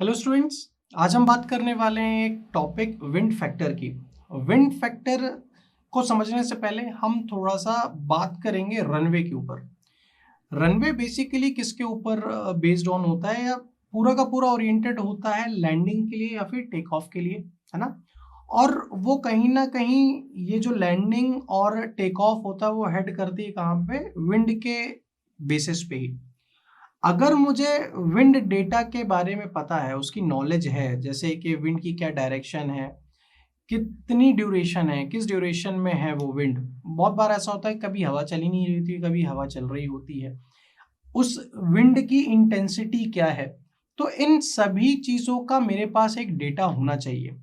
Hello students, आज हम बात करने वाले हैं एक टॉपिक विंड फैक्टर की। विंड फैक्टर को समझने से पहले हम थोड़ा सा बात करेंगे रनवे के ऊपर। रनवे बेसिकली किसके ऊपर बेस्ड ऑन होता है या पूरा का पूरा ओरिएंटेड होता है लैंडिंग के लिए या फिर टेक ऑफ के लिए, है ना। और वो कहीं ना कहीं ये जो लैंडिंग और टेक ऑफ होता है वो हेड करती है कहाँ पे, विंड के बेसिस पे ही। अगर मुझे विंड डेटा के बारे में पता है, उसकी नॉलेज है, जैसे कि विंड की क्या डायरेक्शन है, कितनी ड्यूरेशन है, किस ड्यूरेशन में है वो विंड। बहुत बार ऐसा होता है कभी हवा चली नहीं रही होती, कभी हवा चल रही होती है। उस विंड की इंटेंसिटी क्या है, तो इन सभी चीज़ों का मेरे पास एक डेटा होना चाहिए।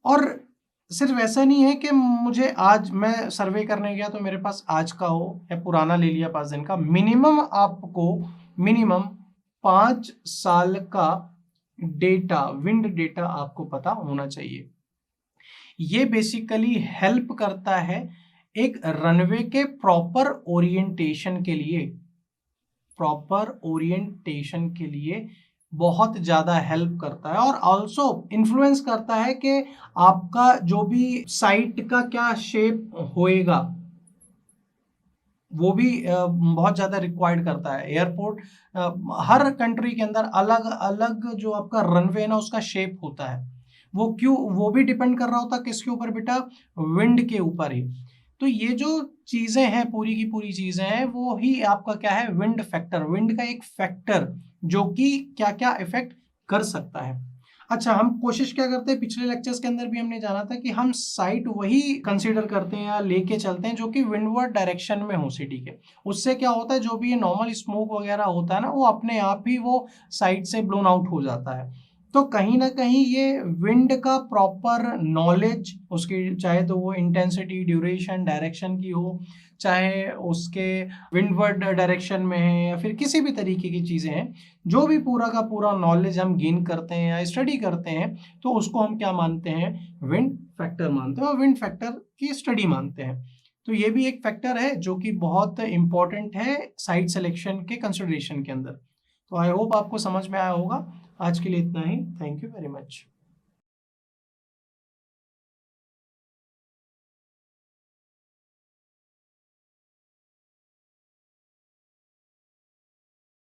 और सिर्फ ऐसा नहीं है कि मुझे आज मैं सर्वे करने गया तो मेरे पास आज का हो या पुराना ले लिया 5 दिन का। मिनिमम 5 साल का डेटा, विंड डेटा आपको पता होना चाहिए। ये बेसिकली हेल्प करता है एक रनवे के प्रॉपर ओरिएंटेशन के लिए बहुत ज़्यादा हेल्प करता है। और ऑल्सो इन्फ्लुएंस करता है कि आपका जो भी साइट का क्या शेप होएगा, वो भी बहुत ज़्यादा रिक्वायर्ड करता है। एयरपोर्ट हर कंट्री के अंदर अलग अलग जो आपका रनवे है ना, उसका शेप होता है। वो भी डिपेंड कर रहा होता है किसके ऊपर बेटा, विंड के ऊपर ही। तो ये जो चीज़ें हैं, पूरी की पूरी चीज़ें हैं, वो ही आपका क्या है, विंड फैक्टर, विंड का एक फैक्टर जो कि क्या क्या इफेक्ट कर सकता है। अच्छा, हम कोशिश क्या करते हैं, पिछले लेक्चर्स के अंदर भी हमने जाना था कि हम साइट वही कंसीडर करते हैं या लेके चलते हैं जो कि विंडवर्ड डायरेक्शन में हो सिटी के। उससे क्या होता है, जो भी ये नॉर्मल स्मोक वगैरह होता है ना, वो अपने आप ही वो साइट से ब्लोन आउट हो जाता है। तो कहीं ना कहीं ये विंड का प्रॉपर नॉलेज, उसकी चाहे तो वो इंटेंसिटी, ड्यूरेशन, डायरेक्शन की हो, चाहे उसके विंडवर्ड डायरेक्शन में है या फिर किसी भी तरीके की चीज़ें हैं, जो भी पूरा का पूरा नॉलेज हम गेन करते हैं या स्टडी करते हैं, तो उसको हम क्या मानते हैं, विंड फैक्टर मानते हैं और विंड फैक्टर की स्टडी मानते हैं। तो ये भी एक फैक्टर है जो कि बहुत इंपॉर्टेंट है साइट सिलेक्शन के कंसिडरेशन के अंदर। तो आई होप आपको समझ में आया होगा। आज के लिए इतना ही। Thank you very much.